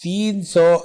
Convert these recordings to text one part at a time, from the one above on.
300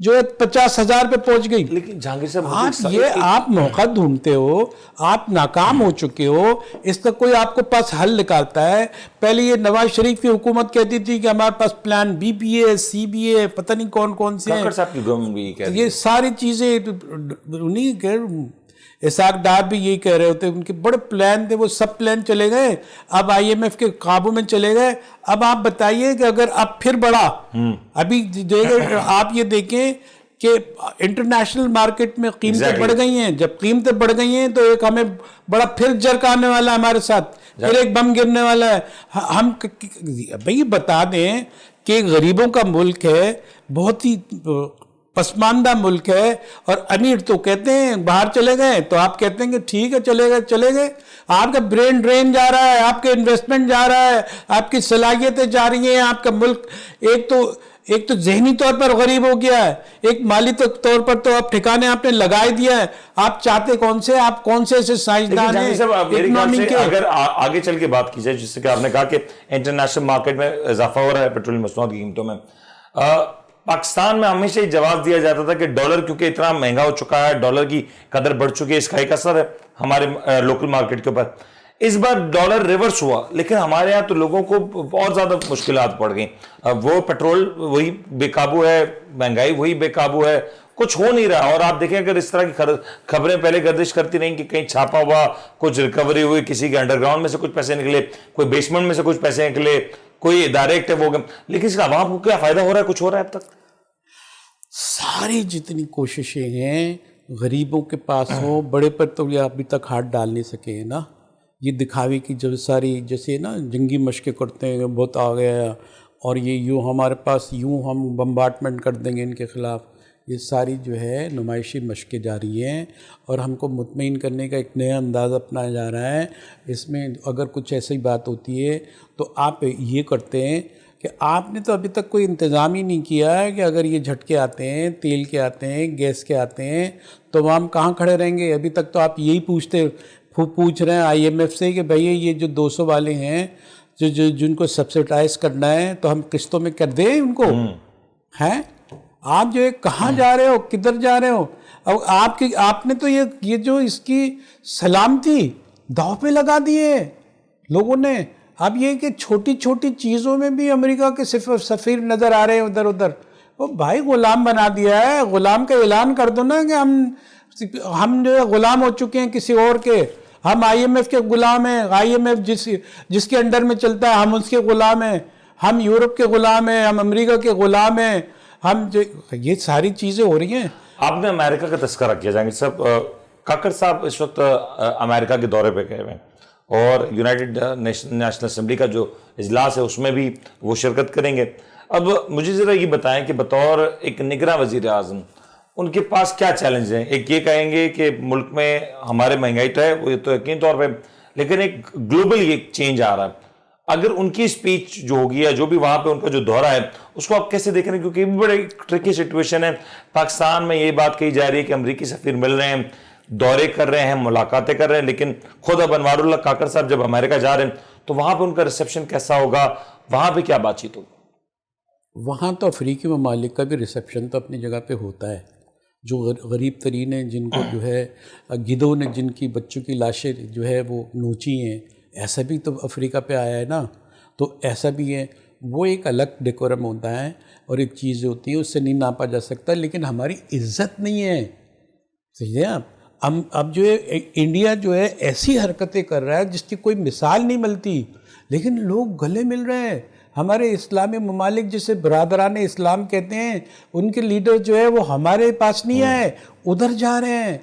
جو ہے 50,000 پہ پہنچ گئی. لیکن جہانگیر صاحب آپ یہ آپ موقع ڈھونڈتے ہو, آپ ناکام ہو چکے ہو, اس کا کوئی آپ کو پاس حل نکالتا ہے. پہلے یہ نواز شریف کی حکومت کہتی تھی کہ ہمارے پاس پلان بی بھی ہے, سی بھی ہے, پتہ نہیں کون کون سے ہیں. کاکڑ صاحب کی گورنمنٹ بھی کہہ رہی ہے. یہ ساری چیزیں انہیں اسحاق ڈار بھی یہی کہہ رہے ہوتے, ان کے بڑے پلان تھے, وہ سب پلان چلے گئے, اب آئی ایم ایف کے قابو میں چلے گئے. اب آپ بتائیے کہ اگر اب پھر بڑھا, ابھی آپ یہ دیکھیں کہ انٹرنیشنل مارکیٹ میں قیمتیں بڑھ گئی ہیں. جب قیمتیں بڑھ گئی ہیں تو ایک ہمیں بڑا پھر جرک آنے والا ہے ہمارے ساتھ, پھر ایک بم گرنے والا ہے. ہم بھئی بتا دیں کہ غریبوں کا ملک ہے, بہت ہی پسماندہ ملک ہے, اور امیر تو کہتے ہیں باہر چلے گئے, تو آپ کہتے ہیں کہ ٹھیک ہے چلے گئے. آپ کا برین ڈرین جا رہا ہے, آپ کا انویسٹمنٹ جا رہا ہے, آپ کی صلاحیتیں جا رہی ہیں, آپ کا ملک ایک تو ذہنی طور پر غریب ہو گیا ہے, ایک مالی طور پر تو آپ ٹھکانے آپ نے لگائے دیا ہے. آپ چاہتے کون سے, آپ کون سے ایسے سائنسدان ہیں اکنامی کے؟ اگر آگے چل کے بات کی جائے, جس سے کہ آپ نے کہا کہ انٹرنیشنل مارکیٹ میں اضافہ ہو رہا ہے پیٹرولیم مصنوعات کی قیمتوں میں, پاکستان میں ہمیشہ یہ جواب دیا جاتا تھا کہ ڈالر کیونکہ اتنا مہنگا ہو چکا ہے, ڈالر کی قدر بڑھ چکی ہے, اس کا ایک اثر ہے ہمارے لوکل مارکیٹ کے اوپر. اس بار ڈالر ریورس ہوا, لیکن ہمارے ہاں تو لوگوں کو بہت زیادہ مشکلات پڑ گئیں. وہ پیٹرول وہی بے قابو ہے, مہنگائی وہی بے قابو ہے, کچھ ہو نہیں رہا. اور آپ دیکھیں اگر اس طرح کی خبریں پہلے گردش کرتی رہیں کہ کہیں چھاپا ہوا, کچھ ریکوری ہوئی, کسی کے انڈر گراؤنڈ میں سے کچھ پیسے نکلے, کوئی بیسمنٹ میں سے کچھ پیسے نکلے, کوئی ادارے ایکٹیو ہو گئے, لیکن اس کا عوام کو کیا فائدہ ہو رہا ہے, کچھ ہو رہا ہے اب تک؟ ساری جتنی کوششیں ہیں غریبوں کے پاس ہوں, بڑے پر تو یہ ابھی تک ہاتھ ڈال نہیں سکے ہیں نا. یہ دکھاوے کی جو ساری جیسے نا جنگی مشقیں کرتے ہیں, بہت آ گیا اور یہ یوں ہمارے پاس یوں ہم بمبارڈمنٹ کر دیں گے ان کے خلاف, یہ ساری جو ہے نمائشی مشقیں جاری ہیں, اور ہم کو مطمئن کرنے کا ایک نیا انداز اپنایا جا رہا ہے. اس میں اگر کچھ ایسی بات ہوتی ہے تو آپ یہ کرتے ہیں کہ آپ نے تو ابھی تک کوئی انتظام ہی نہیں کیا ہے کہ اگر یہ جھٹکے آتے ہیں, تیل کے آتے ہیں, گیس کے آتے ہیں, تو ہم کہاں کھڑے رہیں گے؟ ابھی تک تو آپ یہی پوچھ رہے ہیں آئی ایم ایف سے کہ بھئی یہ جو 200 والے ہیں جن کو سبسڈائز کرنا ہے تو ہم قسطوں میں کر دیں ان کو. ہیں آپ جو ہے کہاں جا رہے ہو, کدھر جا رہے ہو؟ اب آپ نے تو یہ جو اس کی سلامتی داؤ پہ لگا دیے لوگوں نے. اب یہ کہ چھوٹی چھوٹی چیزوں میں بھی امریکہ کے سفیر نظر آ رہے ہیں ادھر. وہ بھائی غلام بنا دیا ہے, غلام کا اعلان کر دو نا کہ ہم جو ہے غلام ہو چکے ہیں کسی اور کے. ہم آئی ایم ایف کے غلام ہیں, آئی ایم ایف جس کے انڈر میں چلتا ہے ہم اس کے غلام ہیں, ہم یورپ کے غلام ہیں, ہم امریکہ کے غلام ہیں, ہم یہ ساری چیزیں ہو رہی ہیں. آپ نے امریکہ کا تذکرہ کیا جائیں گے صاحب, کاکڑ صاحب اس وقت امریکہ کے دورے پہ گئے ہوئے ہیں, اور یونائٹڈ نیشنل اسمبلی کا جو اجلاس ہے اس میں بھی وہ شرکت کریں گے. اب مجھے ذرا یہ بتائیں کہ بطور ایک نگراں وزیر اعظم ان کے پاس کیا چیلنج ہیں؟ ایک یہ کہیں گے کہ ملک میں ہمارے مہنگائی تو ہے, وہ تو یقین طور پہ, لیکن ایک گلوبل یہ چینج آ رہا ہے. اگر ان کی سپیچ جو ہوگی یا جو بھی وہاں پہ ان کا جو دورہ ہے اس کو آپ کیسے دیکھ رہے ہیں؟ کیونکہ یہ بھی بڑی ٹرکی سچویشن ہے. پاکستان میں یہ بات کہی جا رہی ہے کہ امریکی سفیر مل رہے ہیں, دورے کر رہے ہیں, ملاقاتیں کر رہے ہیں, لیکن خود اب انوار اللہ کاکڑ صاحب جب امریکہ جا رہے ہیں تو وہاں پہ ان کا ریسیپشن کیسا ہوگا, وہاں پہ کیا بات چیت ہوگی؟ وہاں تو افریقی ممالک کا بھی ریسیپشن تو اپنی جگہ پہ ہوتا ہے. جو غریب ترین ہیں, جن کو جو ہے گدھوں نے جن کی بچوں کی لاشیں جو ہے وہ نوچی ہیں, ایسا بھی تو افریقہ پہ آیا ہے نا, تو ایسا بھی ہے. وہ ایک الگ ڈیکورم ہوتا ہے اور ایک چیز ہوتی ہے, اس سے نہیں ناپا جا سکتا. لیکن ہماری عزت نہیں ہے, سمجھے آپ. اب جو ہے انڈیا جو ہے ایسی حرکتیں کر رہا ہے جس کی کوئی مثال نہیں ملتی, لیکن لوگ گلے مل رہے ہیں. ہمارے اسلامی ممالک جسے برادران اسلام کہتے ہیں, ان کے لیڈر جو ہے وہ ہمارے پاس نہیں آئے, ادھر جا رہے ہیں.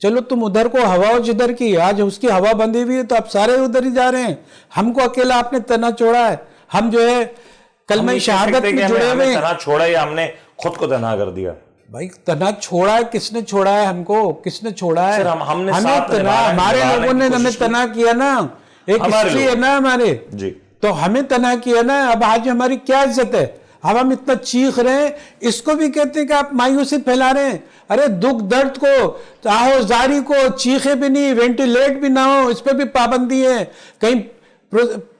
چلو تم ادھر کو ہوا ہو جدھر کی, آج اس کی ہوا بندی ہوئی ہے تو آپ سارے ادھر ہی جا رہے ہیں. ہم کو اکیلا آپ نے تنا چھوڑا ہے. ہم جو ہے کلمہ شہادت میں جڑے ہوئے ہیں. تنا چھوڑا یا ہم نے خود کو تنہا کر دیا؟ بھائی تنا چھوڑا ہے, کس نے چھوڑا ہے ہم کو, کس نے چھوڑا ہے؟ ہم نے ہمارے لوگوں نے ہمیں تنا کیا نا, ایک ہسٹری ہے نا ہمارے, تو ہمیں تنا کیا نا. اب آج ہماری کیا عزت ہے؟ اب ہم اتنا چیخ رہے ہیں, اس کو بھی کہتے ہیں کہ آپ مایوسی پھیلا رہے ہیں. ارے دکھ درد کو, آہو زاری کو, چیخے بھی نہیں, وینٹیلیٹ بھی نہ ہو, اس پہ بھی پابندی ہے. کہیں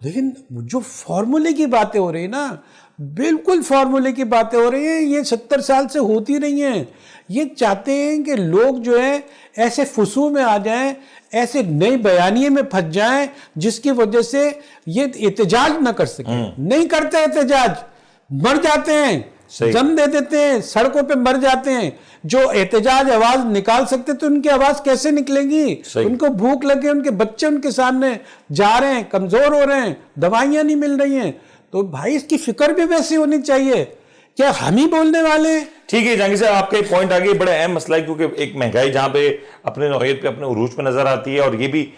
لیکن جو فارمولے کی باتیں ہو رہی ہیں نا، بالکل فارمولے کی باتیں ہو رہی ہیں، یہ 70 سال سے ہوتی نہیں ہیں. یہ چاہتے ہیں کہ لوگ جو ہے ایسے فسو میں آ جائیں، ایسے نئی بیانیے میں پھنس جائیں جس کی وجہ سے یہ احتجاج نہ کر سکیں. نہیں کرتے احتجاج، مر جاتے ہیں، جم دے دیتے ہیں، سڑکوں پہ مر جاتے ہیں. جو احتجاج آواز نکال سکتے تو ان کی آواز کیسے نکلے گی؟ ان کو بھوک لگے، ان کے بچے ان کے سامنے جا رہے ہیں، کمزور ہو رہے ہیں، دوائیاں نہیں مل رہی ہیں. تو بھائی اس کی فکر بھی ویسی ہونی چاہیے. کیا ہم ہی بولنے والے ہیں؟ ٹھیک ہے جہانگیر صاحب، آپ کا ایک پوائنٹ آگے بڑا اہم مسئلہ ہے، کیونکہ ایک مہنگائی جہاں پہ اپنے نوعیت پہ اپنے عروج پہ نظر آتی ہے، اور یہ بھی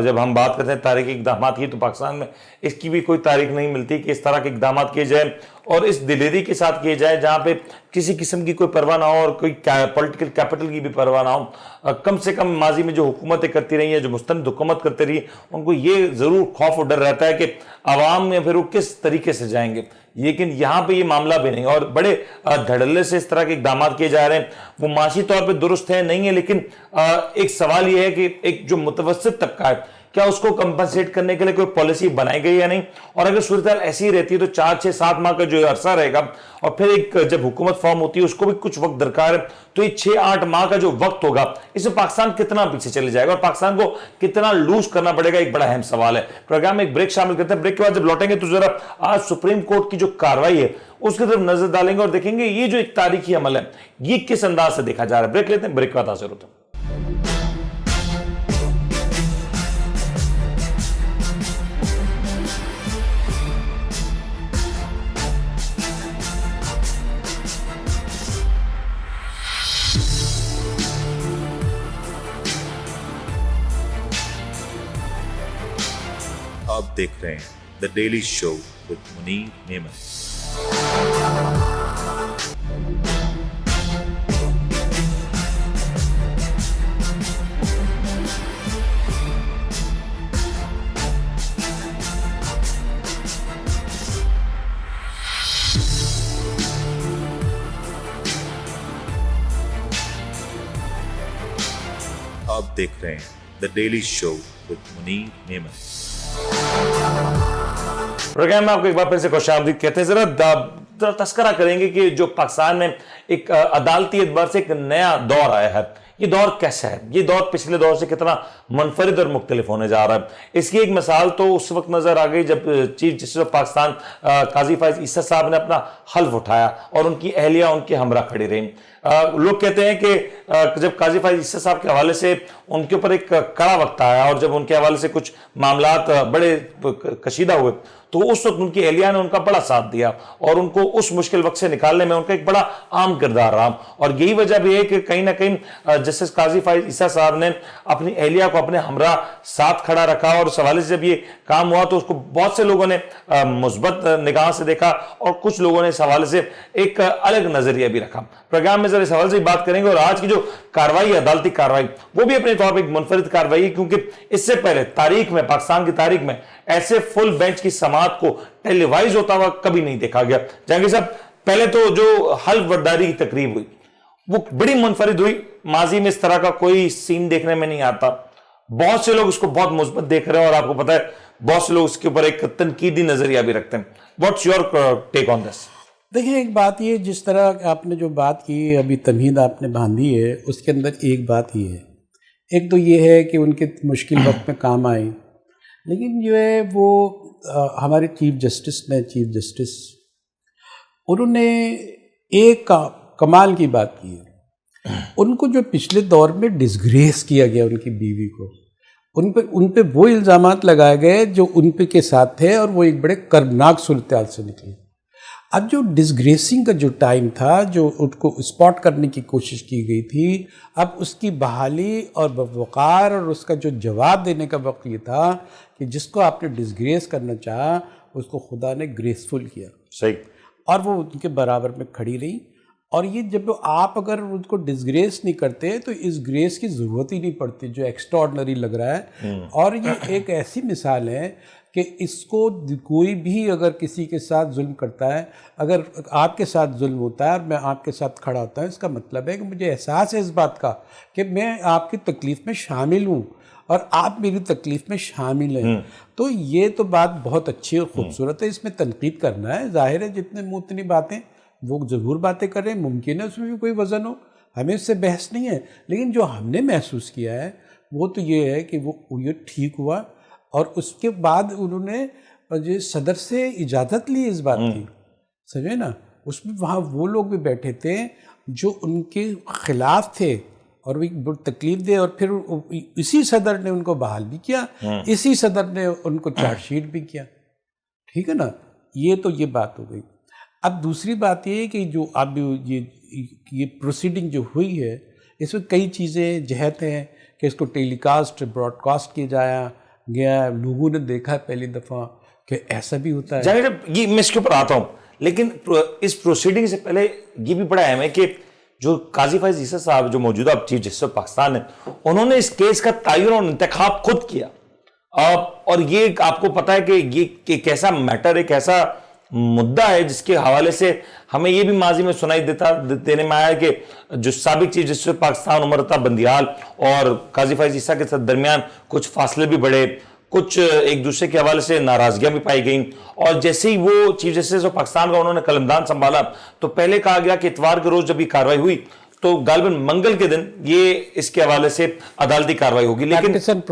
جب ہم بات کرتے ہیں تاریخی اقدامات کی، تو پاکستان میں اس کی بھی کوئی تاریخ نہیں ملتی کہ اس طرح کے اقدامات کیے جائیں اور اس دلیری کے ساتھ کیے جائیں جہاں پہ کسی قسم کی کوئی پرواہ نہ ہو اور کوئی پولیٹیکل کیپٹل کی بھی پرواہ نہ ہو. کم سے کم ماضی میں جو حکومتیں کرتی رہی ہیں، جو مستند حکومت کرتے رہی، ان کو یہ ضرور خوف اور ڈر رہتا ہے کہ عوام میں پھر وہ کس طریقے سے جائیں گے. لیکن یہاں پہ یہ معاملہ بھی نہیں، اور بڑے دھڑلے سے اس طرح کے اقدامات کیے جا رہے ہیں. وہ معاشی طور پہ درست ہے نہیں ہے، لیکن ایک سوال یہ ہے کہ ایک جو متوسط طبقہ ہے، کیا اس کو کمپنسیٹ کرنے کے لیے کوئی پالیسی بنائی گئی یا نہیں؟ اور اگر صورتحال ایسی ہی رہتی ہے تو 4 6 7 ماہ کا جو عرصہ رہے گا، اور پھر ایک جب حکومت فارم ہوتی ہے اس کو بھی کچھ وقت درکار ہے، تو یہ 6 8 ماہ کا جو وقت ہوگا، اس میں پاکستان کتنا پیچھے چلے جائے گا اور پاکستان کو کتنا لوز کرنا پڑے گا، ایک بڑا اہم سوال ہے. پروگرام میں ایک بریک شامل کرتے ہیں. بریک کے بعد جب لوٹیں گے تو ذرا آج سپریم کورٹ کی جو کاروائی ہے اس کی طرف نظر ڈالیں گے اور دیکھیں گے یہ جو ایک تاریخی عمل ہے یہ کس انداز سے دیکھا جا رہا ہے. بریک لیتے ہیں، بریک کے بعد حاضر ہوتے ہیں. آپ دیکھ رہے ہیں the daily show with Munir Memon. آپ دیکھ رہے ہیں the daily show with Munir Memon. Programme میں آپ کو ایک بار پھر سے خوش آمدید کہتے ہیں. ذرا تذکرہ کریں گے کہ جو پاکستان میں ایک عدالتی اعتبار سے ایک نیا دور آیا ہے، یہ دور کیسا ہے؟ یہ دور پچھلے دور سے کتنا منفرد اور مختلف ہونے جا رہا ہے؟ اس کی ایک مثال تو اس وقت نظر آ گئی جب چیف جسٹس آف پاکستان قاضی فائز عیسیٰ صاحب نے اپنا حلف اٹھایا اور ان کی اہلیہ ان کے ہمراہ کھڑی رہیں. لوگ کہتے ہیں کہ جب قاضی فائز عیسیٰ صاحب کے حوالے سے ان کے اوپر ایک کڑا وقت آیا اور جب ان کے حوالے سے کچھ معاملات بڑے کشیدہ ہوئے تو اس وقت ان کی اہلیہ نے ان کا بڑا ساتھ دیا اور ان کو اس مشکل وقت سے نکالنے میں ان کا ایک بڑا عام کردار رہا. اور یہی وجہ بھی ہے کہ کہیں نہ کہیں جسٹس قاضی فائز عیسیٰ صاحب نے اپنی اہلیہ کو اپنے ہمراہ ساتھ کھڑا رکھا اور اس حوالے سے جب یہ کام ہوا تو اس کو بہت سے لوگوں نے مثبت نگاہ سے دیکھا اور کچھ لوگوں نے اس حوالے سے ایک الگ نظریہ بھی رکھا. پروگرام میں ذرا اس حوالے سے بات کریں گے. اور آج کی جو کاروائی ہے، عدالتی کاروائی، وہ بھی اپنے طور پر ایک منفرد کاروائی ہے، کیونکہ اس سے پہلے تاریخ میں، پاکستان کی تاریخ میں ایسے فل بینچ کی سماعت کو ٹیلی وائز ہوتا ہوا کبھی نہیں دیکھا گیا. جہانگیر صاحب، پہلے تو جو حلف برداری کی تقریب ہوئی وہ بڑی منفرد ہوئی. ماضی میں اس طرح کا کوئی سین دیکھنے میں نہیں آتا. بہت سے لوگ اس کو بہت مثبت دیکھ رہے ہیں اور آپ کو پتا ہے بہت سے لوگ اس کے اوپر ایک تنقیدی نظریہ بھی رکھتے ہیں. واٹس یور ٹیک آن دس؟ دیکھیں، ایک بات یہ، جس طرح آپ نے جو بات کی ابھی تمہید آپ نے باندھی ہے، اس کے اندر ایک بات یہ ہے. ایک تو یہ ہے کہ ان کے مشکل وقت میں کام آئے، لیکن جو ہے وہ ہمارے چیف جسٹس انہوں نے ایک کمال کی بات کی ہے. ان کو جو پچھلے دور میں ڈسگریس کیا گیا ان کی بیوی کو، ان پہ وہ الزامات لگائے گئے جو ان پہ کے ساتھ تھے اور وہ ایک بڑے کربناک صورتحال سے نکلے. اب جو ڈسگریسنگ کا جو ٹائم تھا، جو ان کو اسپاٹ کرنے کی کوشش کی گئی تھی، اب اس کی بحالی اور وقار اور اس کا جو جواب دینے کا وقت یہ تھا کہ جس کو آپ نے ڈسگریس کرنا چاہا اس کو خدا نے گریسفل کیا. صحیح. اور وہ ان کے برابر میں کھڑی رہی. اور یہ جب آپ اگر ان کو ڈسگریس نہیں کرتے تو اس گریس کی ضرورت ہی نہیں پڑتی جو ایکسٹرا آرڈنری لگ رہا ہے. اور یہ ایک ایسی مثال ہے کہ اس کو کوئی بھی اگر کسی کے ساتھ ظلم کرتا ہے، اگر آپ کے ساتھ ظلم ہوتا ہے اور میں آپ کے ساتھ کھڑا ہوتا ہوں، اس کا مطلب ہے کہ مجھے احساس ہے اس بات کا کہ میں آپ کی تکلیف میں شامل ہوں اور آپ میری تکلیف میں شامل ہیں. تو یہ تو بات بہت اچھی اور خوبصورت ہے، اس میں تنقید کرنا ہے. ظاہر ہے جتنے منہ اتنی باتیں، وہ ضرور باتیں کر رہے ہیں، ممکن ہے اس میں بھی کوئی وزن ہو، ہمیں اس سے بحث نہیں ہے. لیکن جو ہم نے محسوس کیا ہے وہ تو یہ ہے کہ وہ یہ ٹھیک ہوا، اور اس کے بعد انہوں نے صدر سے اجازت لی اس بات کی، سمجھے نا. اس میں وہاں وہ لوگ بھی بیٹھے تھے جو ان کے خلاف تھے اور وہ تکلیف دے، اور پھر اسی صدر نے ان کو بحال بھی کیا، اسی صدر نے ان کو چارج شیٹ بھی کیا. ٹھیک ہے نا. یہ تو یہ بات ہو گئی. اب دوسری بات یہ ہے کہ جو اب یہ پروسیڈنگ جو ہوئی ہے اس میں کئی چیزیں جہت ہیں کہ اس کو ٹیلی کاسٹ براڈ کاسٹ کیا گیا. لوگوں نے دیکھا پہلی دفعہ کہ ایسا بھی ہوتا ہے. جاوید صاحب، یہ میں اس کے اوپر آتا ہوں، لیکن اس پروسیڈنگ سے پہلے یہ بھی بڑا اہم ہے کہ جو قاضی فائز عیسیٰ صاحب جو موجودہ چیف جسٹس آف پاکستان ہیں، انہوں نے اس کیس کا تعین اور انتخاب خود کیا. اور یہ آپ کو پتا ہے کہ یہ ایک ایسا میٹر، ایک ایسا مدعا ہے جس کے حوالے سے ہمیں یہ بھی ماضی میں سنائی دینے میں آیا ہے کہ جو سابق chief justice of Pakistan Umar Ata Bandial اور قاضی فائز عیسیٰ کے درمیان کچھ فاصلے بھی بڑھے، کچھ ایک دوسرے کے حوالے سے ناراضگیاں بھی پائی گئیں. اور جیسے ہی وہ چیف جسٹس آف پاکستان کا انہوں نے قلمدان سنبھالا تو پہلے کہا گیا کہ اتوار کے روز جب یہ کاروائی ہوئی تو غالباً منگل کے دن یہ اس کے حوالے سے عدالتی کاروائی ہوگی، لیکن پریکٹس اینڈ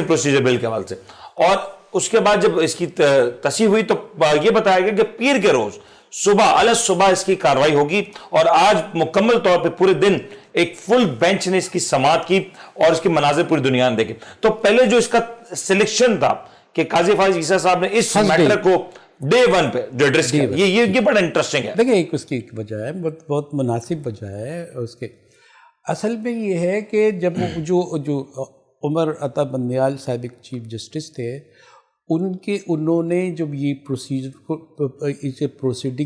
پروسیجر بل کے حوالے سے. اور اس کے بعد جب اس کی تصحیح ہوئی تو یہ بتایا گیا کہ پیر کے روز صبح اس کی کاروائی ہوگی. اور آج مکمل طور پہ پورے دن ایک فل بینچ نے اس کی سماعت کی اور اس کے مناظر پوری دنیا نے دیکھے. تو پہلے جو اس کا سلیکشن تھا کہ قاضی فائز عیسیٰ صاحب نے اس میٹر کو ڈے ون پہ جو ایڈریس کیا، یہ بڑا انٹرسٹنگ ہے. دیکھیں ایک اس کی ایک وجہ ہے، بہت مناسب وجہ ہے اس کے. اصل میں یہ ہے کہ جب جو عمر عطا بندیال سابق چیف جسٹس تھے، انہوں نے جب یہ پروسیڈنگ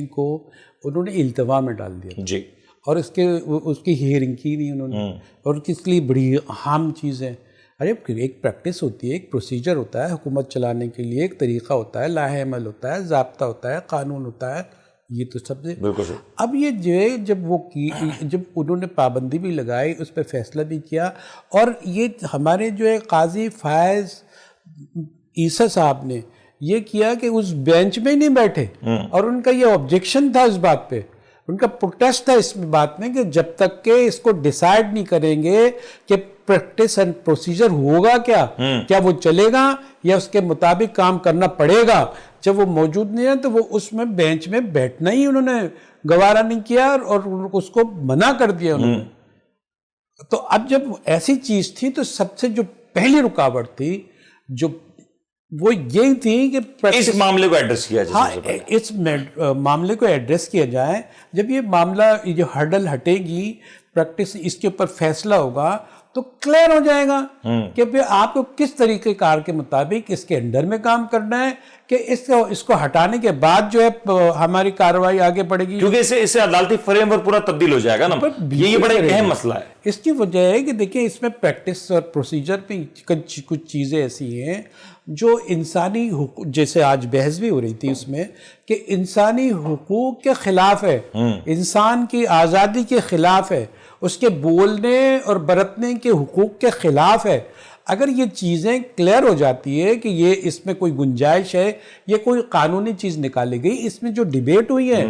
کو انہوں نے التوا میں ڈال دیا جی، اور اس کی ہیئرنگ کی نہیں انہوں نے، اور اس لیے بڑی اہم چیز ہے. ارے ایک پریکٹس ہوتی ہے، ایک پروسیجر ہوتا ہے حکومت چلانے کے لیے، ایک طریقہ ہوتا ہے، لاہ عمل ہوتا ہے، ضابطہ ہوتا ہے، قانون ہوتا ہے. یہ تو سب سے بالکل. اب یہ جو ہے جب انہوں نے پابندی بھی لگائی، اس پہ فیصلہ بھی کیا، اور یہ ہمارے جو ہے قاضی فائز عیسیٰ صاحب نے یہ کیا کہ اس بینچ میں نہیں بیٹھے، اور ان کا یہ آبجیکشن تھا اس بات پہ، ان کا پروٹیسٹ تھا اس بات میں کہ جب تک کہ اس کو ڈیسائیڈ نہیں کریں گے کہ پریکٹس اینڈ پروسیجر ہوگا کیا وہ چلے گا یا اس کے مطابق کام کرنا پڑے گا. جب وہ موجود نہیں ہے تو وہ اس میں بینچ میں بیٹھنا ہی انہوں نے گوارا نہیں کیا اور اس کو منع کر دیا انہوں نے. تو اب جب ایسی چیز تھی تو سب سے جو پہلی رکاوٹ تھی جو وہ یہی تھی کہ اس معاملے کو ایڈریس کیا جائے. ہاں، اس معاملے کو ایڈریس کیا جائے. جب یہ معاملہ یہ جو ہرڈل ہٹے گی، پریکٹس اس کے اوپر فیصلہ ہوگا تو کلیئر ہو جائے گا کہ پھر آپ کو کس طریقے کار کے مطابق اس کے انڈر میں کام کرنا ہے کہ اس کو ہٹانے کے بعد جو ہے ہماری کارروائی آگے بڑھے گی، کیونکہ اس سے عدالتی فریم ورک پورا تبدیل ہو جائے گا نا. یہ بڑا ایک اہم مسئلہ ہے. اس کی وجہ ہے کہ دیکھیں اس میں پریکٹس اور پروسیجر پہ کچھ چیزیں ایسی ہیں جو انسانی حقوق، جیسے آج بحث بھی ہو رہی تھی اس میں، کہ انسانی حقوق کے خلاف ہے، انسان کی آزادی کے خلاف ہے، اس کے بولنے اور برتنے کے حقوق کے خلاف ہے. اگر یہ چیزیں کلیئر ہو جاتی ہے کہ یہ اس میں کوئی گنجائش ہے، یہ کوئی قانونی چیز نکالی گئی، اس میں جو ڈیبیٹ ہوئی ہے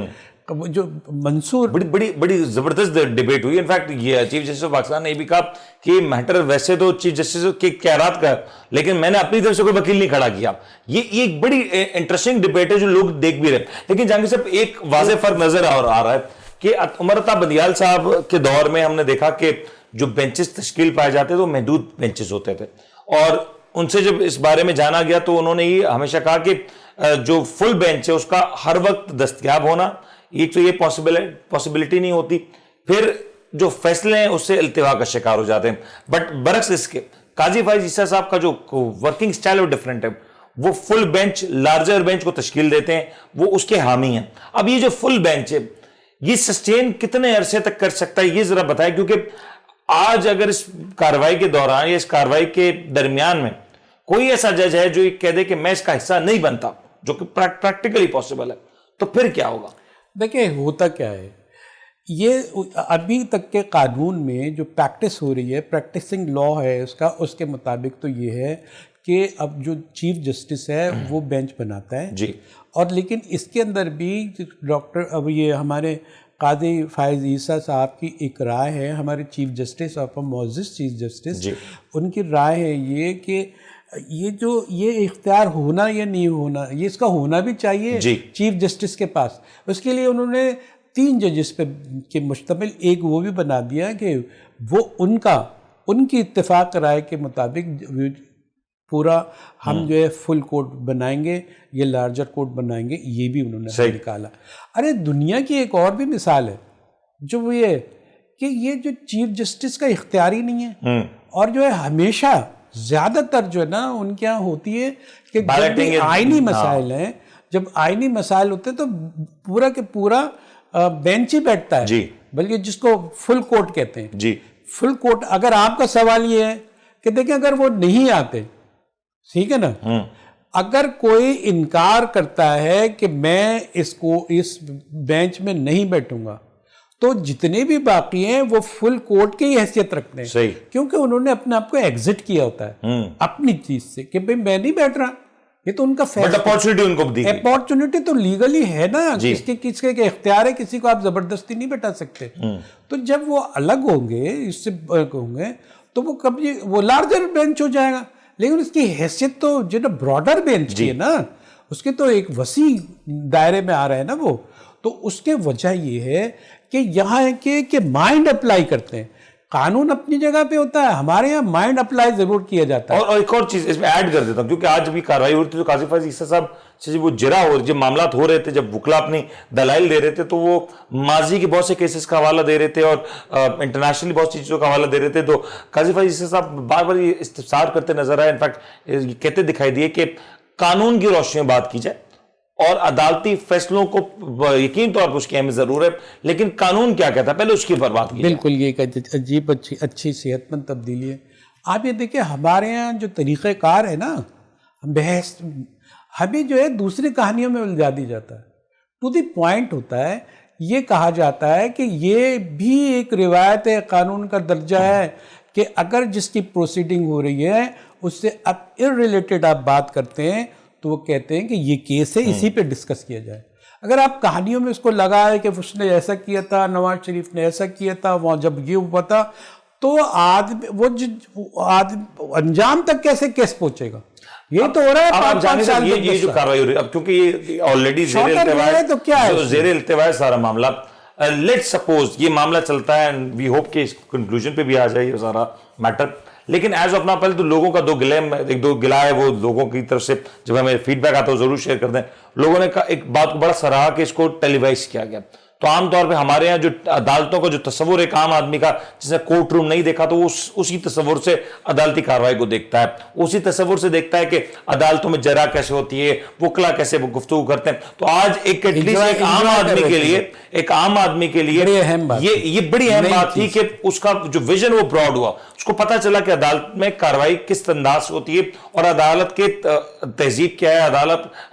جو منصور بڑی زبردست ڈیبیٹ ہوئی. انفیکٹ یہ چیف جسٹس آف پاکستان نے یہ بھی کہا کہ یہ میٹر ویسے تو چیف جسٹس کے اختیارات کا ہے، لیکن میں نے اپنی طرف سے کوئی وکیل نہیں کھڑا کیا. یہ ایک بڑی انٹرسٹنگ ڈیبیٹ ہے جو لوگ دیکھ بھی رہے. لیکن جہانگیر صاحب ایک واضح فرق نظر آ رہا ہے کہ عمر عطا بندیال صاحب کے دور میں ہم نے دیکھا کہ جو بینچز تشکیل پائے جاتے تھے وہ محدود بینچز ہوتے تھے، اور ان سے جب اس بارے میں جانا گیا تو انہوں نے یہ ہمیشہ کہا کہ جو فل بینچ ہے اس کا ہر وقت دستیاب ہونا، ایک تو یہ پاسبلٹی نہیں ہوتی، پھر جو فیصلے ہیں اس سے التوا کا شکار ہو جاتے ہیں. بٹ برعکس اس کے قاضی فائز عیسیٰ صاحب کا جو ورکنگ سٹائل وہ ڈیفرنٹ ہے. وہ فل بینچ، لارجر بینچ کو تشکیل دیتے ہیں، وہ اس کے حامی ہیں. اب یہ جو فل بینچ ہے یہ سسٹین کتنے عرصے تک کر سکتا ہے یہ ذرا بتائیں، کیونکہ آج اگر اس کاروائی کے دوران یا اس کاروائی کے درمیان میں کوئی ایسا جج ہے جو یہ کہہ دے کہ میں اس کا حصہ نہیں بنتا، جو کہ پریکٹیکلی پاسبل ہے، تو پھر کیا ہوگا؟ دیکھیں ہوتا کیا ہے، یہ ابھی تک کے قانون میں جو پریکٹس ہو رہی ہے، پریکٹسنگ لا ہے اس کے مطابق تو یہ ہے کہ اب جو چیف جسٹس ہے وہ بینچ بناتا ہے جی، اور لیکن اس کے اندر بھی اب یہ ہمارے قاضی فائز عیسیٰ صاحب کی ایک رائے ہے، ہمارے چیف جسٹس اور معزز چیف جسٹس، ان کی رائے ہے یہ کہ یہ اختیار ہونا یا نہیں ہونا، یہ اس کا ہونا بھی چاہیے چیف جسٹس کے پاس. اس کے لیے انہوں نے 3 ججز پہ کے مشتمل ایک وہ بھی بنا دیا کہ وہ ان کی اتفاق رائے کے مطابق پورا ہم جو ہے فل کورٹ بنائیں گے، یہ لارجر کورٹ بنائیں گے، یہ بھی انہوں نے نکالا. ارے دنیا کی ایک اور بھی مثال ہے جو وہ یہ کہ یہ جو چیف جسٹس کا اختیار ہی نہیں ہے، اور جو ہے ہمیشہ زیادہ تر جو ہے نا ان کے یہاں ہوتی ہے کہ جب بھی آئینی مسائل ہیں، جب آئینی مسائل ہوتے ہیں تو پورا کے پورا بینچ ہی بیٹھتا ہے، بلکہ جس کو فل کورٹ کہتے ہیں. جی فل کورٹ. اگر آپ کا سوال یہ ہے کہ دیکھیں اگر وہ نہیں آتے، ٹھیک ہے نا، اگر کوئی انکار کرتا ہے کہ میں اس بینچ میں نہیں بیٹھوں گا تو جتنے بھی باقی ہیں وہ فل کورٹ کی حیثیت رکھتے ہیں. صحیح. کیونکہ انہوں نے اپنے آپ کو ایگزٹ کیا ہوتا ہے اپنی چیز سے کہ بھئی میں نہیں بیٹھ رہا. یہ تو ان کا فیصلہ، اپارچونٹی ان کو دی گئی. اپارچونٹی تو لیگلی ہے نا، کس کے اختیار ہے، کسی کو آپ زبردستی نہیں بیٹھا سکتے. تو جب وہ الگ ہوں گے، اس سے ہوں گے، تو وہ کبھی وہ لارجر بینچ ہو جائے گا. لیکن اس کی حیثیت تو جو نا براڈر بینچ کی ہے نا، اس کے تو ایک وسیع دائرے میں آ رہا ہے نا وہ. تو اس کے وجہ یہ ہے کہ یہاں ہے کہ مائنڈ اپلائی کرتے ہیں. قانون اپنی جگہ پہ ہوتا ہے، ہمارے یہاں مائنڈ اپلائی ضرور کیا جاتا ہے. اور ایک اور چیز اس میں ایڈ کر دیتا ہوں، کیونکہ آج بھی کارروائی ہو رہی تھی تو قاضی فائز عیسیٰ صاحب سے جب وہ جرا ہو جب معاملات ہو رہے تھے، جب وکلا اپنی دلائل دے رہے تھے تو وہ ماضی کے بہت سے کیسز کا حوالہ دے رہے تھے اور انٹرنیشنلی بہت سی چیزوں کا حوالہ دے رہے تھے. تو قاضی فائز عیسیٰ صاحب بار بار یہ استفسار کرتے نظر آئے، انفیکٹ کہتے دکھائی دیے کہ قانون کی روشنی میں بات کی جائے اور عدالتی فیصلوں کو یقین طور پر اس کی اہمیت ضرور ہے، لیکن قانون کیا کہتا ہے پہلے اس کی پر بات کی. بالکل، یہ ایک عجیب اچھی صحت مند تبدیلی ہے. آپ یہ دیکھیں ہمارے یہاں جو طریقہ کار ہے نا، بحث ہمیں جو ہے دوسری کہانیوں میں الجھا دی جاتا ہے. ٹو دی پوائنٹ ہوتا ہے، یہ کہا جاتا ہے کہ یہ بھی ایک روایت ہے، قانون کا درجہ ہے کہ اگر جس کی پروسیڈنگ ہو رہی ہے اس سے اب ارریلیٹڈ آپ بات کرتے ہیں تو وہ کہتے ہیں کہ یہ کیس ہے، اسی پہ ڈسکس کیا جائے. اگر آپ کہانیوں میں اس کو لگائے کہ اس نے ایسا کیا تھا، نواز شریف نے ایسا کیا تھا، وہاں جب یہ ہوا تھا، تو انجام تک کیسے کیس پہنچے گا؟ یہ تو ہو رہا ہے 5 سال تک. یہ جو کارروائی ہو رہی ہے اب کیونکہ یہ آلریڈی زیر التوا ہے سارا معاملہ. لیٹ سپوز یہ معاملہ چلتا ہے، وی ہوپ کہ اس کنکلوژن پہ بھی آ جائے یہ سارا میٹر. لیکن ایز آف نا پہلے تو لوگوں کا دو گلا ہے، وہ لوگوں کی طرف سے جب ہمیں فیڈ بیک آتا ہے ضرور شیئر کر دیں. لوگوں نے ایک بات کو بڑا سراہا کہ اس کو ٹیلی وائز کیا گیا. تو عام طور پہ ہمارے یہاں جو عدالتوں کا جو تصور ایک عام آدمی کا جس نے کورٹ روم نہیں دیکھا تو وہ اسی تصور سے عدالتی کارروائی کو دیکھتا ہے، اسی تصور سے دیکھتا ہے کہ عدالتوں میں جرا کیسے ہوتی ہے، وکلا کیسے گفتگو کرتے ہیں. تو آج ایٹ لیسٹ ایک عام آدمی کے لیے یہ بڑی اہم بات تھی کہ اس کا جو ویژن وہ براڈ ہوا، اس کو پتہ چلا کہ عدالت میں کارروائی کس انداز سے ہوتی ہے اور عدالت کے تہذیب کیا ہے،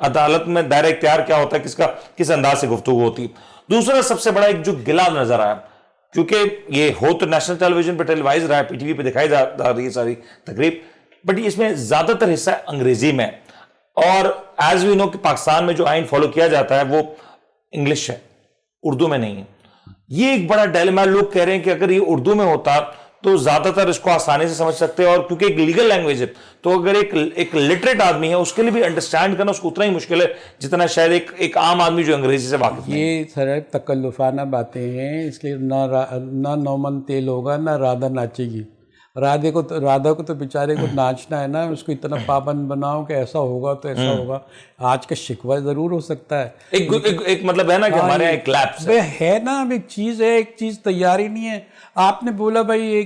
عدالت میں دائرہ اختیار کیا ہوتا ہے، کس انداز سے گفتگو ہوتی ہے. دوسرا سب سے بڑا ایک جو گلا نظر آیا، کیونکہ یہ ہو تو نیشنل ٹیلی ویژن پہ ٹیلی وائز رہا ہے، پی ٹی وی پہ دکھائی جا رہی ہے ساری تقریب، بٹ اس میں زیادہ تر حصہ انگریزی میں، اور ایز وی نو کہ پاکستان میں جو آئین فالو کیا جاتا ہے وہ انگلش ہے، اردو میں نہیں ہے. یہ ایک بڑا ڈائلیما. لوگ کہہ رہے ہیں کہ اگر یہ اردو میں ہوتا تو زیادہ تر اس کو آسانی سے سمجھ سکتے ہیں، اور کیونکہ ایک لیگل لینگویج ہے تو اگر ایک لٹریٹ آدمی ہے اس کے لیے بھی انڈرسٹینڈ کرنا اس کو اتنا ہی مشکل ہے جتنا شاید ایک عام آدمی جو انگریزی سے واقف ہے. یہ سر تکلفانہ باتیں ہیں، اس لیے نہ نومن تیل ہوگا نہ رادھا ناچے گی. رادھا کو تو بیچارے کو ناچنا ہے نا، اس کو اتنا پابند بناؤ کہ ایسا ہوگا تو ایسا ہوگا. آج کا شکوہ ضرور ہو سکتا ہے، ایک مطلب ہے نا کہ ہمارے یہاں ایک لیپس ہے نا، اب ایک چیز ہے، ایک چیز تیار ہی نہیں ہے. آپ نے بولا بھائی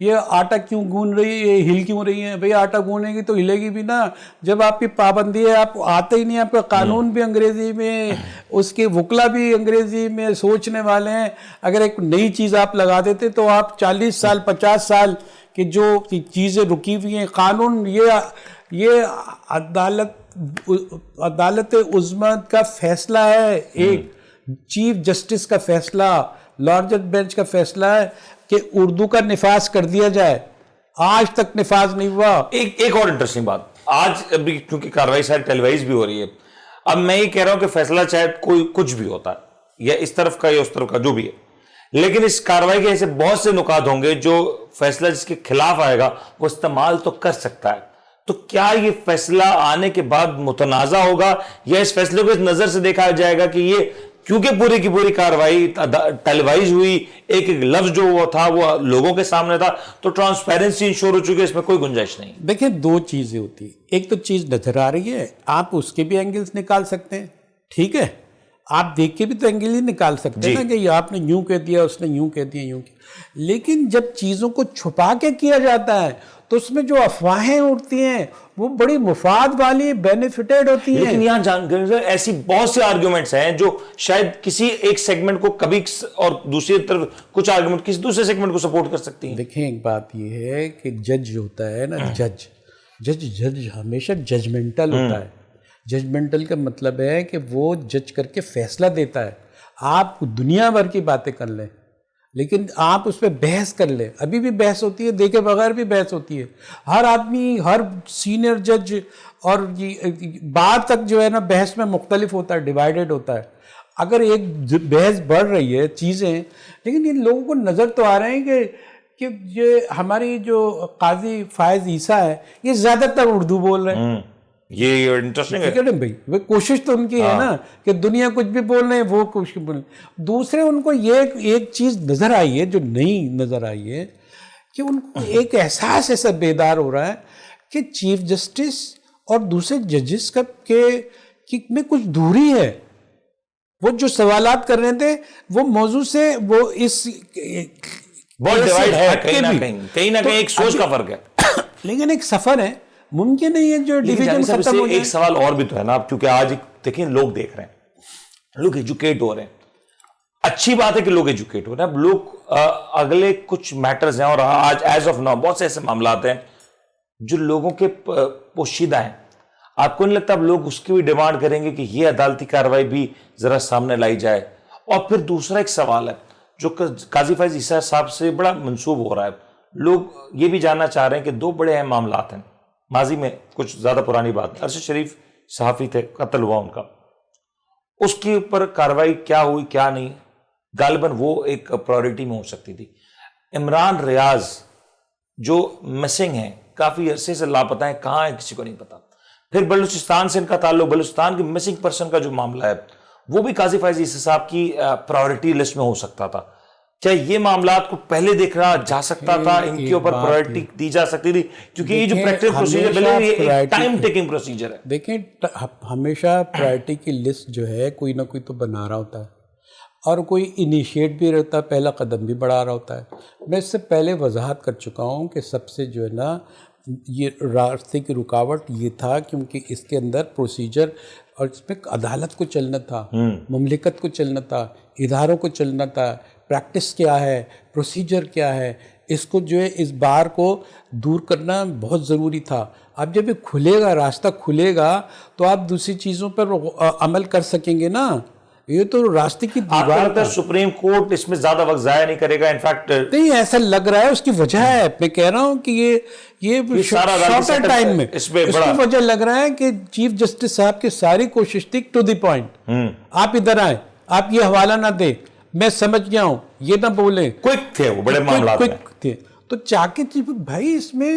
یہ آٹا کیوں گون رہی ہے، یہ ہل کیوں رہی ہے؟ بھائی آٹا گونے گی تو ہلے گی بھی نا. جب آپ کی پابندی ہے، آپ آتے ہی نہیں، آپ کا قانون بھی انگریزی میں، اس کے وکلا بھی انگریزی میں سوچنے والے ہیں. اگر ایک نئی چیز آپ لگا دیتے تو آپ 40 سال 50 سال کی جو چیزیں رکی ہوئی ہیں، قانون یہ عدالت عظمیٰ کا فیصلہ ہے، ایک چیف جسٹس کا فیصلہ لارجر بینچ کا فیصلہ ہے کہ اردو کا نفاذ کر دیا جائے، آج تک نفاذ نہیں ہوا۔ ایک اور انٹرسٹنگ بات، آج ابھی کیونکہ کاروائی ساری ٹیلی وائز بھی ہو رہی ہے، اب میں یہ کہہ رہا ہوں کہ فیصلہ چاہے کوئی کچھ بھی ہوتا ہے، یا اس طرف کا یا اس طرف کا جو بھی ہے، لیکن اس کاروائی کے ایسے بہت سے نکات ہوں گے جو فیصلہ جس کے خلاف آئے گا وہ استعمال تو کر سکتا ہے۔ تو کیا یہ فیصلہ آنے کے بعد متنازع ہوگا، یا اس فیصلے کو اس نظر سے دیکھا جائے گا کہ یہ کیونکہ پوری کی پوری کاروائی ٹیلی وائز ہوئی، ایک ایک لفظ جو وہ تھا وہ لوگوں کے سامنے تھا، تو ٹرانسپیرنسی انشور ہو چکی ہے، اس میں کوئی گنجائش نہیں۔ دیکھیں دو چیزیں ہوتی ہیں، ایک تو چیز نظر آ رہی ہے، آپ اس کے بھی اینگلز نکال سکتے ہیں، ٹھیک ہے، آپ دیکھ کے بھی تو اینگل ہی نکال سکتے ہیں نا کہ یہ آپ نے یوں کہہ دیا، اس نے یوں کہہ دیا، یوں کہہ، لیکن جب چیزوں کو چھپا کے کیا جاتا ہے تو اس میں جو افواہیں اڑتی ہیں وہ بڑی مفاد والی بینیفٹڈ ہوتی ہیں۔ لیکن یہاں ایسی بہت سے آرگیومنٹس ہیں جو شاید کسی ایک سیگمنٹ کو کبھی اور دوسری طرف کچھ آرگیومنٹ کسی دوسرے سیگمنٹ کو سپورٹ کر سکتی ہیں۔ دیکھیں ایک بات یہ ہے کہ جج ہوتا ہے نا، جج ہمیشہ ججمنٹل ہوتا ہے۔ ججمنٹل کا مطلب ہے کہ وہ جج کر کے فیصلہ دیتا ہے۔ آپ دنیا بھر کی باتیں کر لیں لیکن آپ اس پہ بحث کر لیں، ابھی بھی بحث ہوتی ہے، دیکھے بغیر بھی بحث ہوتی ہے، ہر آدمی، ہر سینئر جج اور بعد تک جو ہے نا بحث میں مختلف ہوتا ہے، ڈیوائیڈڈ ہوتا ہے۔ اگر ایک بحث بڑھ رہی ہے چیزیں، لیکن ان لوگوں کو نظر تو آ رہے ہیں کہ یہ ہماری جو قاضی فائز عیسیٰ ہے یہ زیادہ تر اردو بول رہے ہیں۔ یہ انٹرسٹنگ ہے بھائی، وہ کوشش تو ان کی ہے نا کہ دنیا کچھ بھی بول رہے ہیں، وہ کوشش بول رہے ہیں۔ دوسرے ان کو یہ ایک چیز نظر آئی ہے جو نہیں نظر آئی ہے کہ ان کو ایک احساس ایسا بیدار ہو رہا ہے کہ چیف جسٹس اور دوسرے ججز میں کچھ دوری ہے۔ وہ جو سوالات کر رہے تھے وہ موضوع سے وہ اس بہت ڈیوائیڈ ہے، کہیں نہ کہیں ایک سوچ کا فرق ہے، لیکن ایک سفر ہے، ممکن نہیں ہے جو ڈیویژن ختم ہو جائے۔ ایک سوال اور بھی تو ہے نا، کیونکہ آج دیکھیں لوگ دیکھ رہے ہیں، لوگ ایجوکیٹ ہو رہے ہیں، اچھی بات ہے کہ لوگ ایجوکیٹ ہو رہے ہیں۔ اب لوگ اگلے کچھ میٹرز ہیں اور آج ایز آف ناؤ بہت سے ایسے معاملات ہیں جو لوگوں کے پوشیدہ ہیں، آپ کو نہیں لگتا اب لوگ اس کی بھی ڈیمانڈ کریں گے کہ یہ عدالتی کاروائی بھی ذرا سامنے لائی جائے؟ اور پھر دوسرا ایک سوال ہے جو قاضی فائز عیسیٰ صاحب سے بڑا منسوب ہو رہا ہے، لوگ یہ بھی جاننا چاہ رہے ہیں کہ دو بڑے اہم معاملات ہیں ماضی میں، کچھ زیادہ پرانی بات، ارشد شریف صحافی تھے، قتل ہوا ان کا، اس کے اوپر کاروائی کیا ہوئی کیا نہیں، غالباً وہ ایک پرائورٹی میں ہو سکتی تھی۔ عمران ریاض جو مسنگ ہیں، کافی عرصے سے لاپتہ ہیں، کہاں ہیں کسی کو نہیں پتا۔ پھر بلوچستان سے ان کا تعلق، بلوچستان کی مسنگ پرسن کا جو معاملہ ہے وہ بھی قاضی فائز عیسیٰ صاحب کی پرائورٹی لسٹ میں ہو سکتا تھا۔ کیا یہ معاملات کو پہلے دیکھا جا سکتا تھا، ان کے اوپر پرائورٹی دی جا سکتی تھی؟ کیونکہ یہ جو پریکٹس پروسیجر ہے ٹائم ٹیکنگ پروسیجر ہے۔ دیکھیں ہمیشہ پرائورٹی کی لسٹ جو ہے کوئی نہ کوئی تو بنا رہا ہوتا ہے اور کوئی انیشیٹ بھی رہتا ہے، پہلا قدم بھی بڑھا رہا ہوتا ہے۔ میں اس سے پہلے وضاحت کر چکا ہوں کہ سب سے جو ہے نا یہ راستے کی رکاوٹ یہ تھا کیونکہ اس کے اندر پروسیجر اور اس میں عدالت کو چلنا تھا، مملکت کو چلنا تھا، اداروں کو چلنا تھا، پریکٹس کیا ہے، پروسیجر کیا ہے، اس کو جو ہے اس بار کو دور کرنا بہت ضروری تھا۔ اب جب یہ کھلے گا، راستہ کھلے گا تو آپ دوسری چیزوں پر عمل کر سکیں گے نا۔ یہ تو راستے کی دیوار ہے، سپریم کورٹ اس میں زیادہ وقت ضائع نہیں کرے گا، انفیکٹ نہیں ایسا لگ رہا ہے، اس کی وجہ ہے، میں کہہ رہا ہوں کہ یہ شارٹر ٹائم میں اس کی وجہ لگ رہا ہے کہ چیف جسٹس صاحب کی ساری کوشش تھی ٹو دی پوائنٹ، آپ ادھر آئیں، آپ یہ حوالہ نہ دیں، میں سمجھ گیا ہوں، یہ نہ بولیں، کوئک تھے وہ بڑے معاملات میں تھے تو چاہ کے بھائی اس میں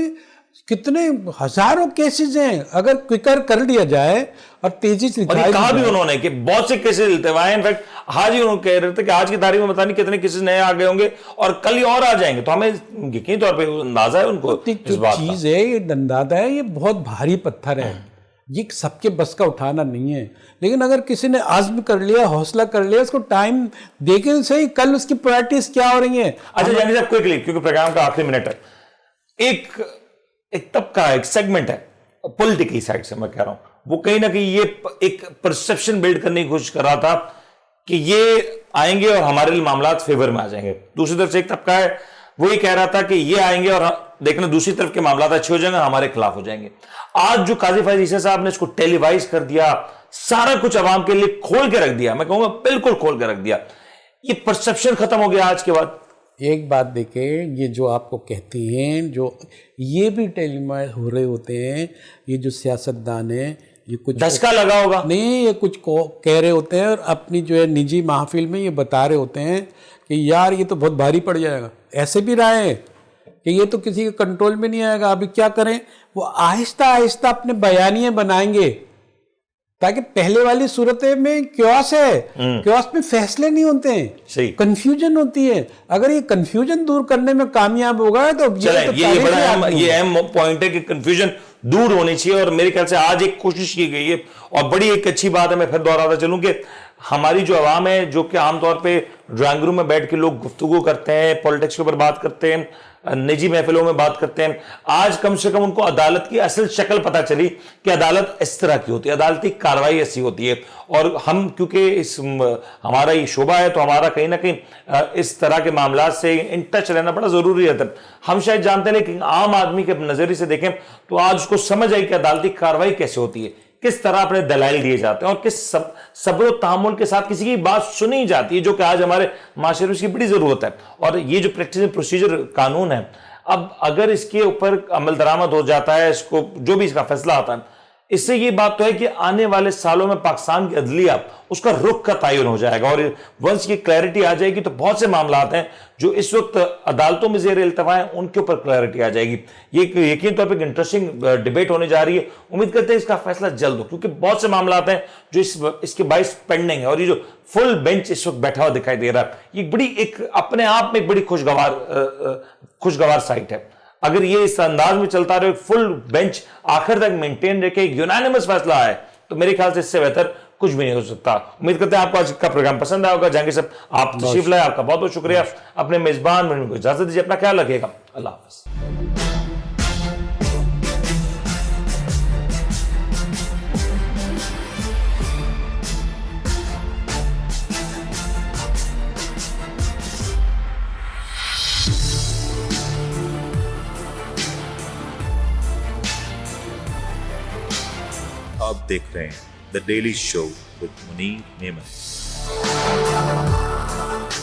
کتنے ہزاروں کیسز ہیں، اگر کوئکر کر لیا جائے اور تیزی سے کہا بھی انہوں نے کہ بہت سے کیسز التوا ہیں، انفیکٹ آج ہی انہوں نے کہہ رہے تھے کہ آج کی تاریخ میں پتہ نہیں کتنے کیسز نئے آ گئے ہوں گے اور کل ہی اور آ جائیں گے، تو ہمیں یقینی طور پہ اندازہ ہے ان کو اس بات کا۔ چیز ہے یہ اندازہ ہے، یہ بہت بھاری پتھر ہے، یہ سب کے بس کا اٹھانا نہیں ہے، لیکن اگر کسی نے عزم کر لیا، حوصلہ کر لیا، اس کو ٹائم دے کے صحیح، کل اس کی پرائرٹیز کیا ہو رہی ہیں۔ اچھا جانی صاحب کوئکلی، کیونکہ پروگرام کا آخری منٹ ہے، ایک طبقہ ہے، ایک سیگمنٹ ہے پولیٹیکلی سائڈ سے میں کہہ رہا ہوں، وہ کہیں نہ کہیں یہ ایک پرسپشن بلڈ کرنے کی کوشش کر رہا تھا کہ یہ آئیں گے اور ہمارے لیے معاملات فیور میں آ جائیں گے۔ دوسری طرف سے ایک طبقہ ہے وہ یہ کہہ رہا تھا کہ یہ آئیں گے اور دیکھنا دوسری طرف کے معاملات اچھے ہو جائیں گے، ہمارے خلاف ہو جائیں گے۔ آج جو قاضی فائز عیسیٰ صاحب نے اس کو ٹیلی وائز کر دیا، سارا کچھ عوام کے لیے کھول کے رکھ دیا، میں کہوں گا بالکل کھول کے رکھ دیا، یہ پرسپشن ختم ہو گیا آج کے بعد. ایک بات دیکھیں، یہ جو آپ کو کہتے ہیں، جو یہ بھی ٹیلیمائز ہو رہے ہوتے ہیں، یہ جو سیاستدان ہیں یہ کچھ دھچکا لگا ہوگا. نہیں، یہ کچھ کہہ رہے ہوتے ہیں اور اپنی جو ہے نجی محفل میں یہ بتا رہے ہوتے ہیں کہ یار یہ تو بہت بھاری پڑ جائے گا. ایسے بھی رائے ہیں کہ یہ تو کسی کے کنٹرول میں نہیں آئے گا. ابھی کیا کریں، وہ آہستہ آہستہ اپنے بیانیے بنائیں گے تاکہ پہلے والی صورتیں میں کیوس ہے، کیوس میں فیصلے نہیں ہوتے ہیں، صحیح، کنفیوژن ہوتی ہے. اگر یہ کنفیوژن دور کرنے میں کامیاب ہوگا تو یہ بڑا یہ اہم پوائنٹ ہے کہ کنفیوژن دور ہونی چاہیے. اور میرے خیال سے آج ایک کوشش کی گئی ہے اور بڑی ایک اچھی بات ہے. میں پھر دوہراتا چلوں کہ ہماری جو عوام ہے جو کہ عام طور پہ ڈرائنگ روم میں بیٹھ کے لوگ گفتگو کرتے ہیں، پولیٹکس کے اوپر بات کرتے ہیں، نجی محفلوں میں بات کرتے ہیں، آج کم سے کم ان کو عدالت کی اصل شکل پتہ چلی کہ عدالت اس طرح کی ہوتی ہے، عدالتی کارروائی ایسی ہوتی ہے. اور ہم کیونکہ ہمارا یہ شعبہ ہے تو ہمارا کہیں نہ کہیں اس طرح کے معاملات سے ان ٹچ رہنا بڑا ضروری رہتا ہے. ہم شاید جانتے ہیں لیکن عام آدمی کے نظریے سے دیکھیں تو آج اس کو سمجھ آئی کہ عدالتی کارروائی کیسے ہوتی ہے، کس طرح اپنے دلائل دیے جاتے ہیں اور کس صبر و تحمل کے ساتھ کسی کی بات سنی جاتی ہے، جو کہ آج ہمارے معاشرے میں اس کی بڑی ضرورت ہے. اور یہ جو پریکٹس اینڈ پروسیجر قانون ہے، اب اگر اس کے اوپر عمل درآمد ہو جاتا ہے، اس کو جو بھی اس کا فیصلہ آتا ہے، اس سے یہ بات تو ہے کہ آنے والے سالوں میں پاکستان کی عدلیہ اس کا رخ کا تعین ہو جائے گا. اور ونس کی کلیئرٹی آ جائے گی تو بہت سے معاملات ہیں جو اس وقت عدالتوں میں زیر التوا ہیں، ان کے اوپر کلیئرٹی آ جائے گی. یہ یقین طور پہ ایک انٹرسٹنگ ڈیبیٹ ہونے جا رہی ہے. امید کرتے ہیں اس کا فیصلہ جلد ہو، کیونکہ بہت سے معاملات ہیں جو اس کے باعث پینڈنگ ہے. اور یہ جو فل بینچ اس وقت بیٹھا ہوا دکھائی دے رہا ہے، یہ بڑی ایک اپنے آپ میں ایک بڑی خوشگوار سائٹ ہے. اگر یہ اس انداز میں چلتا رہے، فل بینچ آخر تک مینٹین رکھے، یونانیمس فیصلہ آئے، تو میرے خیال سے اس سے بہتر کچھ بھی نہیں ہو سکتا. امید کرتے ہیں آپ کو آج کا پروگرام پسند آیا ہوگا. جہانگیر صاحب آپ تشریف لائے، آپ کا بہت بہت شکریہ. اپنے میزبان منیر کو اجازت دیجیے، اپنا خیال رکھیے گا. اللہ حافظ. آپ دیکھ رہے ہیں the daily show with Munir Memon.